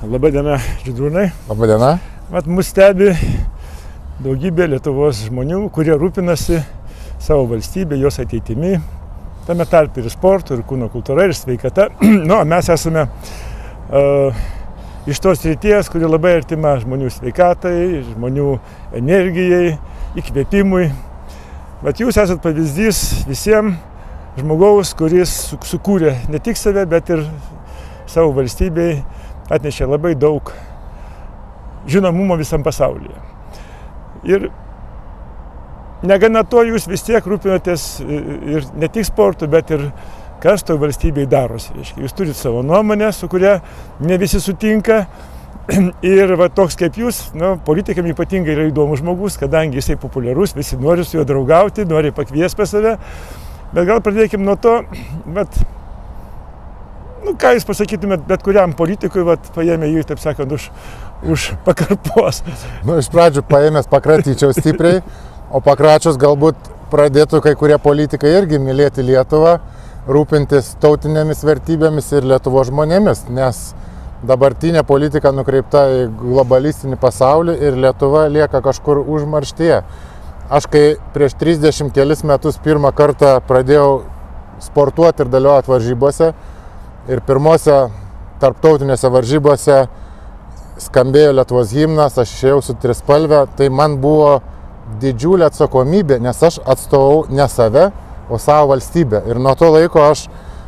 Labadiena, Žydrūnai. Labadiena. Mat, mus stebi daugybė Lietuvos žmonių, kurie rūpinasi savo valstybę, jos ateitimi, tame tarp ir sportu, ir kūno kultūra, ir sveikata. Mes esame iš tos srities, kuri labai artima žmonių sveikatai, žmonių energijai, įkvėpimui. Bet jūs esat pavyzdys visiems žmogaus, kuris sukūrė ne tik save, bet ir savo valstybei, atnešė labai daug žinomumo visam pasaulyje. Ir negana to, jūs vis tiek rūpinatės ir ne tik sportu, bet ir kas toj valstybei darosi. Jūs turite savo nuomonę, su kuria ne visi sutinka. Ir toks kaip jūs, politikam ypatingai yra įdomus žmogus, kadangi jisai populiarus, visi nori su juo draugauti, nori pakviesti pas save. Bet gal pradėkime nuo to, ką jūs pasakytumėt bet kuriam politikui, paėmė jį, taip sakant, už pakarpos. Iš pradžių paėmęs pakratyčiau stipriai, o pakračius galbūt pradėtų kai kurie politikai irgi mylėti Lietuvą, rūpintis tautinėmis vertybėmis ir Lietuvos žmonėmis, nes dabartinė politika nukreipta į globalistinį pasaulį ir Lietuva lieka kažkur užmarštyje. Aš kai prieš 30 kelis metus pirmą kartą pradėjau sportuoti ir dalyvauti varžybose ir pirmose tarptautinėse varžybose skambėjo Lietuvos himnas, aš išėjau su trispalve, tai man buvo didžiulė atsakomybė, nes aš atstovau ne save, o savo valstybę. Ir nuo to laiko aš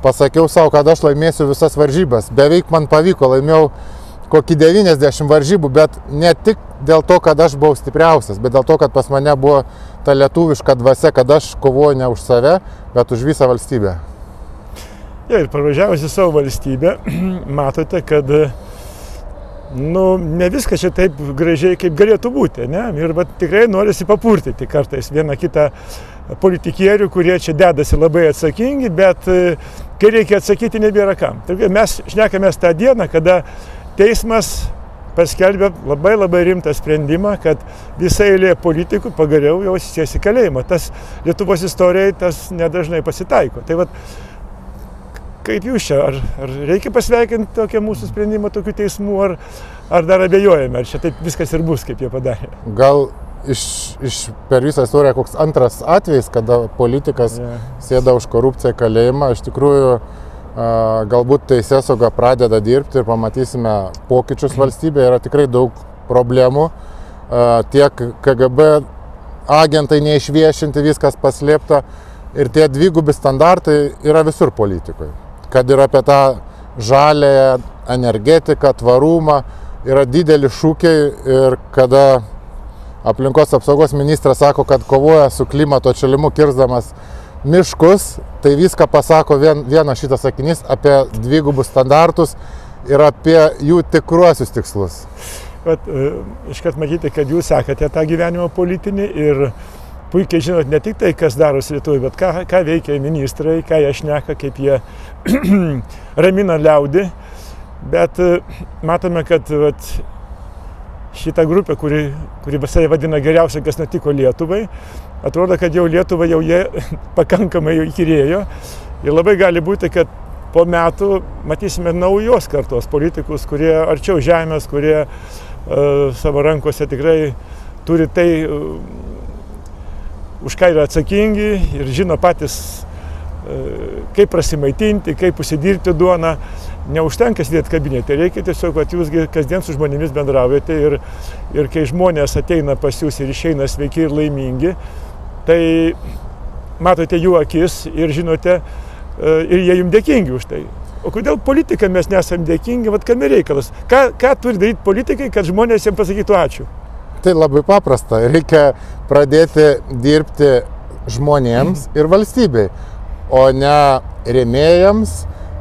pasakiau savo, kad aš laimėsiu visas varžybas. Beveik man pavyko, laimėjau kokį 90 varžybų, bet ne tik dėl to, kad aš buvau stipriausias, bet dėl to, kad pas mane buvo ta lietuviška dvasia, kad aš kovoju ne už save, bet už visą valstybę. Ir parvažiavus į savo valstybę, matote, kad ne viskas čia taip gražiai, kaip galėtų būti. Ne? Ir tikrai norisi papurtyti kartais vieną kitą politikierių, kurie čia dedasi labai atsakingi, bet kai reikia atsakyti, nebėra kam. Mes šnekamės tą dieną, kada teismas paskelbė labai rimtą sprendimą, kad visa eilė politikų pagaliau jau sės į kalėjimą. Tas Lietuvos istorijai tas nedažnai pasitaiko. Tai kaip jūs čia, ar reikia pasveikinti tokią mūsų sprendimą, tokių teismų, ar dar abejojame, ar čia taip viskas ir bus, kaip jie padarė? Gal per visą istoriją koks antras atvejis, kada politikas sėda už korupciją kalėjimą, iš tikrųjų galbūt teisėsauga pradeda dirbti ir pamatysime pokyčius valstybėje, yra tikrai daug problemų, tiek KGB agentai neišviešinti, viskas paslėpta ir tie dvigubi standartai yra visur politikoje. Kad ir apie tą žalę energetiką, tvarumą, yra dideli šūkiai ir kada aplinkos apsaugos ministras sako, kad kovoja su klimato atšilimu kirsdamas miškus, tai viską pasako vienas šitas sakinys apie dvigubus standartus ir apie jų tikruosius tikslus. Iškart matyti, kad jūs sekate tą gyvenimą politinį ir puikiai žinot ne tik tai, kas darosi Lietuvoje, bet ką veikia ministrai, ką jie šneka, kaip jie ramina liaudį. Bet matome, kad šitą grupę, kuri visai vadina geriausia, kas nutiko Lietuvai, atrodo, kad jau Lietuvą jie pakankamai jau įkyrėjo. Ir labai gali būti, kad po metų matysime naujos kartos politikus, kurie arčiau žemės, kurie savo rankose tikrai turi tai, už ką yra atsakingi ir žino patys, kaip prasimaitinti, kaip užsidirbti duoną. Neužtenka sėdėti kabinete, reikia tiesiog, kad jūs kasdien su žmonėmis bendraujate ir kai žmonės ateina pas jūs ir išeina sveiki ir laimingi, tai matote jų akis ir žinote, ir jie jums dėkingi už tai. O kodėl politikam mes nesam dėkingi, kame reikalas? Ką turi daryti politikai, kad žmonės jiems pasakytų ačiū? Tai labai paprasta, reikia pradėti dirbti žmonėms ir valstybei, o ne rėmėjams,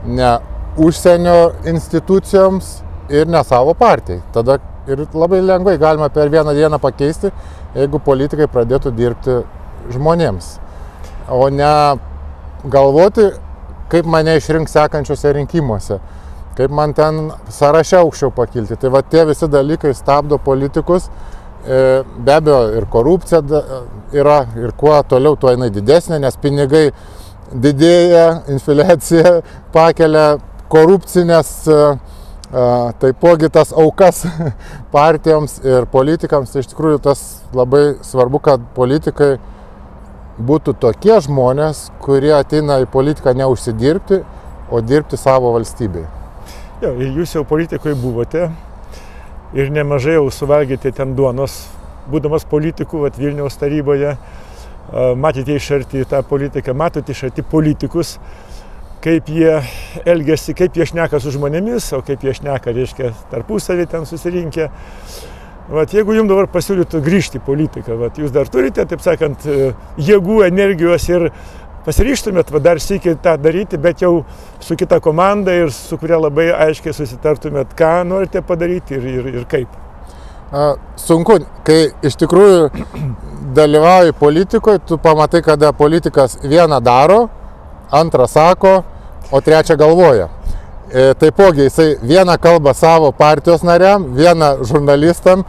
ne užsienio institucijoms ir ne savo partijai. Tada ir labai lengvai galima per vieną dieną pakeisti, jeigu politikai pradėtų dirbti žmonėms, o ne galvoti, kaip mane išrinks sekančiuose rinkimuose, kaip man ten sąraše aukščiau pakilti. Tai tie visi dalykai stabdo politikus. Be abejo, ir korupcija yra, ir kuo toliau, tuo jinai didesnė, nes pinigai didėja, infliacija pakelia korupcinės taipogi tas aukas partijoms ir politikams. Tai iš tikrųjų tas labai svarbu, kad politikai būtų tokie žmonės, kurie ateina į politiką ne užsidirbti, o dirbti savo valstybei. Jo, ir jūs jau politikoje buvote ir nemažai jau suvalgėte ten duonos, būdamas politikų, Vilniaus taryboje, matėte iš arti tą politiką, matote iš arti politikus, kaip jie elgiasi, kaip jie šneka su žmonėmis, o kaip jie šneka, reiškia, tarpusavį ten susirinkę. Jeigu jums dabar pasiūlytų grįžti į politiką, jūs dar turite, taip sakant, jėgų, energijos ir pasiryžtumėt dar sykį tą daryti, bet jau su kita komanda ir su kuria labai aiškiai susitartumėt, ką norite padaryti ir kaip. Sunku, kai iš tikrųjų dalyvauji politikoje, tu pamatai, kada politikas vieną daro, antrą sako, o trečią galvoja. Taipogi jisai vieną kalbą savo partijos nariam, vieną žurnalistam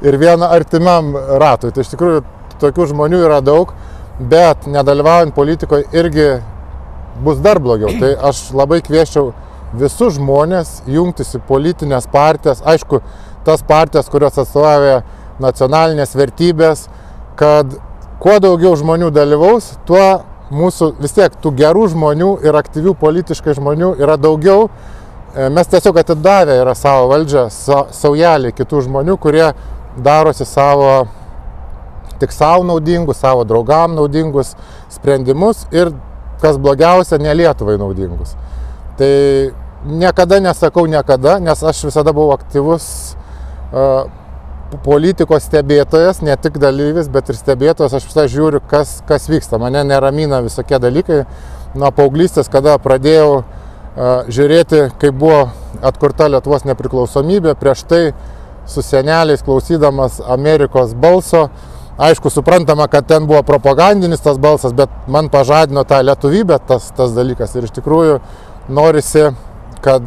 ir vieną artimam ratui. Tai iš tikrųjų tokių žmonių yra daug, bet nedalyvaujant politikoje irgi bus dar blogiau. Tai aš labai kvieščiau visus žmonės jungtis į politinės partijas, aišku, tas partijas, kurios atstovauja nacionalinės vertybės, kad kuo daugiau žmonių dalyvaus, tuo mūsų vis tiek tų gerų žmonių ir aktyvių politiškai žmonių yra daugiau. Mes tiesiog atidavę yra savo valdžią, saujelį kitų žmonių, kurie darosi tik savo naudingus, savo draugam naudingus sprendimus ir, kas blogiausia, ne Lietuvai naudingus. Tai niekada nesakau niekada, nes aš visada buvau aktyvus politikos stebėtojas, ne tik dalyvis, bet ir stebėtojas. Aš visai žiūriu, kas vyksta. Mane neramina visokie dalykai. Nuo paauglystės, kada pradėjau žiūrėti, kaip buvo atkurta Lietuvos nepriklausomybė, prieš tai su seneliais klausydamas Amerikos balso. Aišku, suprantama, kad ten buvo propagandinis tas balsas, bet man pažadino tą lietuvybę tas dalykas. Ir iš tikrųjų norisi, kad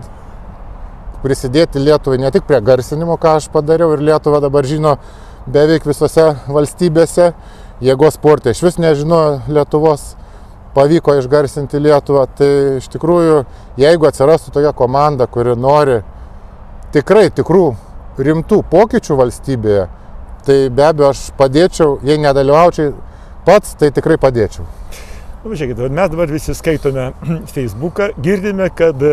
prisidėti Lietuvai ne tik prie garsinimo, ką aš padariau, ir Lietuva dabar žino beveik visose valstybėse. Jėgos sporte iš vis nežino Lietuvos, pavyko išgarsinti Lietuvą. Tai iš tikrųjų, jeigu atsirastų tokia komanda, kuri nori tikrų rimtų pokyčių valstybėje, tai be abejo aš padėčiau, jei nedalyvaučiau pats, tai tikrai padėčiau. Žiūrėkit, mes dabar visi skaitome Facebooką, girdime, kad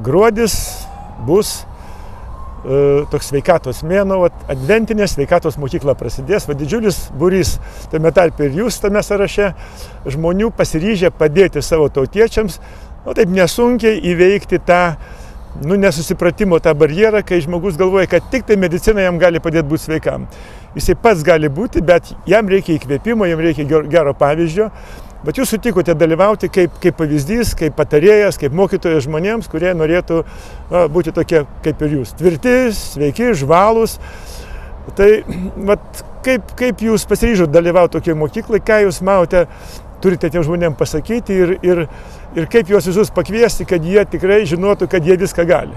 gruodis bus toks sveikatos mėnuo, adventinė sveikatos mokykla prasidės, didžiulis būrys, tame tarpe ir jūs tame sąraše, žmonių pasiryžę padėti savo tautiečiams, taip nesunkiai įveikti tą nesusipratimo tą barjerą, kai žmogus galvoja, kad tik tai medicina jam gali padėti būti sveikam. Jisai pats gali būti, bet jam reikia įkvėpimo, jam reikia gero pavyzdžio. Bet jūs sutikote dalyvauti kaip pavyzdys, kaip patarėjas, kaip mokytojas žmonėms, kurie norėtų būti tokie kaip ir jūs. Tvirti, sveiki, žvalūs. Tai kaip jūs pasiryžote dalyvauti tokiai mokyklai, ką jūs matote, turite tiem žmonėms pasakyti ir kaip juos visus pakviesti, kad jie tikrai žinotų, kad jie viską gali.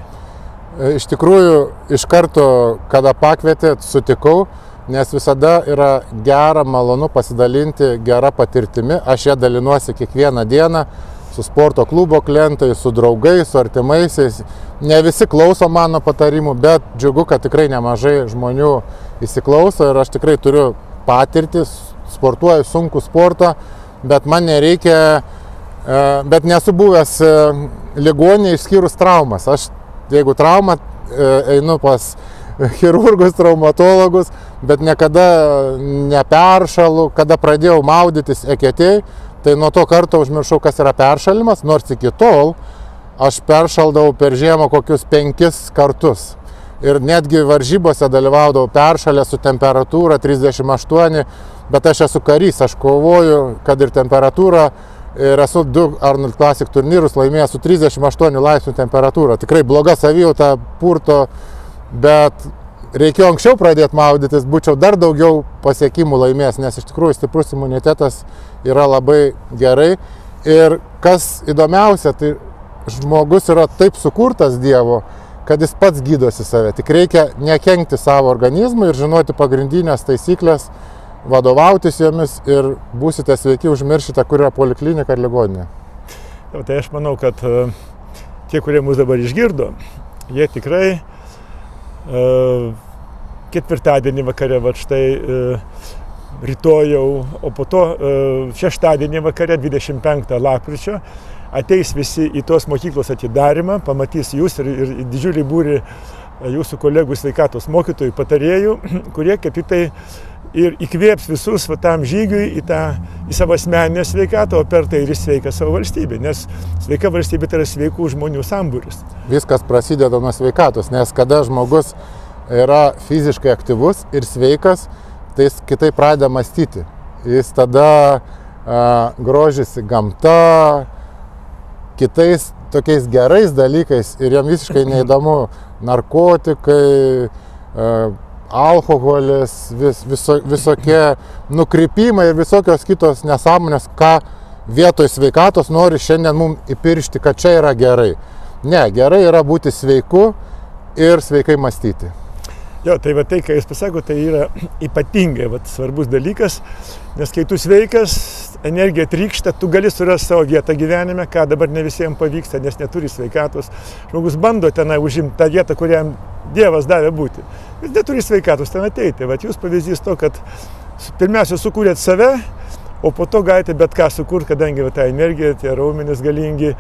Iš tikrųjų, iš karto, kada pakvietėt, sutikau, nes visada yra gera, malonu pasidalinti gerą patirtimi. Aš ją dalinuosi kiekvieną dieną su sporto klubo klientais, su draugais, su artimaisiais. Ne visi klauso mano patarimų, bet džiugu, kad tikrai nemažai žmonių įsiklauso ir aš tikrai turiu patirtį, sportuoju sunkų sportą, bet man nereikia, bet nesu buvęs ligoninėje išskyrus traumas. Aš, jeigu trauma, einu pas chirurgus, traumatologus, bet niekada neperšalu. Kada pradėjau maudytis eketėj, tai nuo to karto užmiršau, kas yra peršalimas, nors iki tol aš peršaldavau per žiemą kokius 5 kartus. Ir netgi varžybose dalyvaudavau peršalę su temperatūra 38, bet aš esu karys, aš kovoju, kad ir temperatūra, ir esu 2 Arnold Classic turnyrus laimėjęs su 38 laipsnių temperatūra. Tikrai bloga savijauta purto, bet reikėjo anksčiau pradėti maudytis, būčiau dar daugiau pasiekimų laimėjęs, nes iš tikrųjų stiprus imunitetas yra labai gerai. Ir kas įdomiausia, tai žmogus yra taip sukurtas Dievo, kad jis pats gydosi save. Tik reikia nekenkti savo organizmui ir žinoti pagrindinės taisyklės, vadovautis jomis ir būsite sveiki, užmiršite, kur yra poliklinika ar ligoninė. Tai aš manau, kad tie, kurie mus dabar išgirdo, jie tikrai ketvirtadienį vakare, va štai rytojau, o po to šeštadienį vakare, 25 lapkričio, ateis visi į tos mokyklos atidarymą, pamatys jūs ir didžiulį būrį jūsų kolegų sveikatos mokytojų, patarėjų, kurie kaip tik tai ir įkvėps visus tam žygiui į savo asmeninę sveikatą, o per tai ir sveiką savo valstybę, nes sveika valstybė tai yra sveikų žmonių sambūris. Viskas prasideda nuo sveikatos, nes kada žmogus yra fiziškai aktyvus ir sveikas, tai jis kitaip pradeda mąstyti. Jis tada grožisi gamta, kitais tokiais gerais dalykais ir jam visiškai neįdomu narkotikai, alkoholis, visokie nukrypimai ir visokios kitos nesąmonės, ką vietoj sveikatos nori šiandien mums įpiršti, kad čia yra gerai. Ne, gerai yra būti sveiku ir sveikai mąstyti. Jo, tai va tai, ką jūs pasakote, tai yra ypatingai svarbus dalykas, nes kai tu sveikas, energija trykšta, tu gali surasti savo vietą gyvenime, ką dabar ne visiems pavyksta, nes neturi sveikatos. Žmogus bando tenai užimti tą vietą, kuriam Dievas davė būti. Jis neturi sveikatos ten ateiti. Vat jūs pavyzdys to, kad pirmiausia sukūrėt save, o po to galite bet ką sukurti, kadangi ta energija, tie raumenys galingi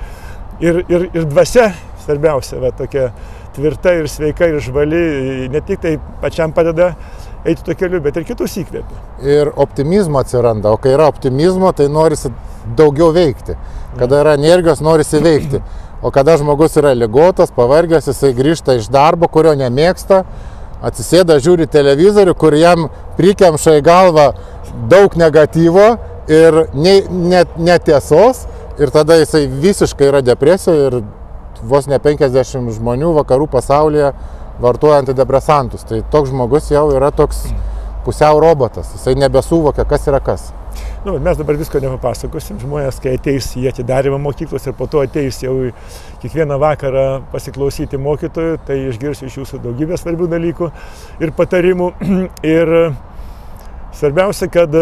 ir dvasia, svarbiausia, va, tokia tvirta ir sveika ir žvali, ne tik tai pačiam padeda eiti tuo keliu, bet ir kitus įkvėpia. Ir optimizmo atsiranda, o kai yra optimizmo, tai norisi daugiau veikti. Kada yra energijos, norisi veikti. O kada žmogus yra ligotas, pavargęs, jisai grįžta iš darbo, kurio nemėgsta, atsisėda, žiūri televizorių, kur jam prikemša į galvą daug negatyvo ir netiesos, ir tada jisai visiškai yra depresijoje ir vos ne 50 žmonių vakarų pasaulyje vartoja antidepresantus. Tai toks žmogus jau yra toks pusiau robotas, jisai nebesuvokia, kas yra kas. Nu, mes dabar visko nepapasakosim. Žmonės, kai ateis į atidarymą mokyklos ir po to ateis jau kiekvieną vakarą pasiklausyti mokytojų, tai išgirs iš jūsų daugybę svarbių dalykų ir patarimų. Ir svarbiausia, kad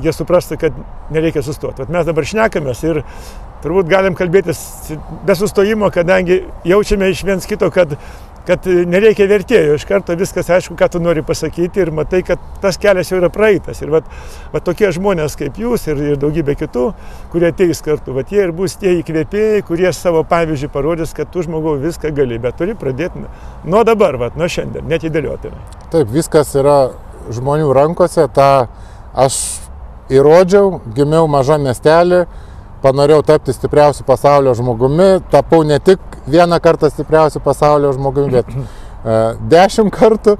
jie suprastų, kad nereikia sustoti. Mes dabar šnekamės ir turbūt galim kalbėtis be sustojimo, kadangi jaučiame iš viens kito, kad nereikia vertėjo. Iš karto viskas aišku, ką tu nori pasakyti ir matai, kad tas kelias jau yra praeitas. Ir va tokie žmonės kaip jūs ir daugybė kitų, kurie ateis kartu, jie ir bus tie įkvėpėjai, kurie savo pavyzdžių parodys, kad tu žmogau viską gali, bet turi pradėti nuo dabar, nuo šiandien, netidėliotinai. Taip, viskas yra žmonių rankose, tą aš įrodžiau, gimiau mažam miestelį, panorėjau tapti stipriausiu pasaulio žmogumi, tapau ne tik vieną kartą stipriausiu pasaulio žmogumi, bet 10 kartų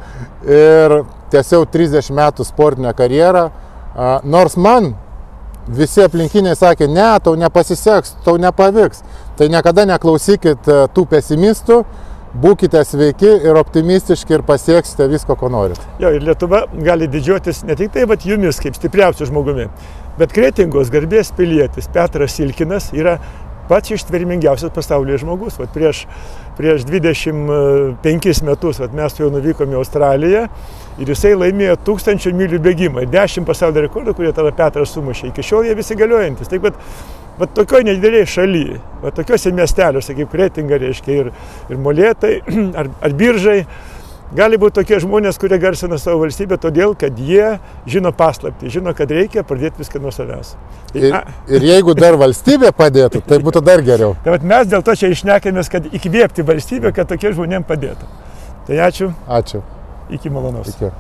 ir tiesiau 30 metų sportinę karjerą. Nors man visi aplinkiniai sakė, ne, tau nepasiseks, tau nepavyks. Tai niekada neklausykit tų pesimistų, būkite sveiki ir optimistiški ir pasieksite visko, ko norite. Jo, ir Lietuva gali didžiuotis ne tik tai jumis kaip stipriausiu žmogumi, bet Kretingos garbės pilietis Petras Silkinas yra pats ištvermingiausias pasaulyje žmogus. Prieš 25 metus mes jau nuvykome į Australiją ir jisai laimėjo 1000 mylių bėgimą. 10 pasaulio rekordų, kurie tada Petras sumušė. Iki šiol jie visi galiojantis. Taip, bet tokioje nedideliai šalyje, tokiuose miesteliuose kaip Kretinga, reiškia, ir Molėtai, ar Biržai, gali būti tokie žmonės, kurie garsina savo valstybę, todėl, kad jie žino paslaptį, žino, kad reikia pradėti viską nuo savęs. Ir jeigu dar valstybė padėtų, tai būtų dar geriau. Tai mes dėl to čia išnekėmės, kad įkvėpti valstybę, kad tokie žmonėms padėtų. Tai ačiū. Ačiū. Iki malonaus. Iki.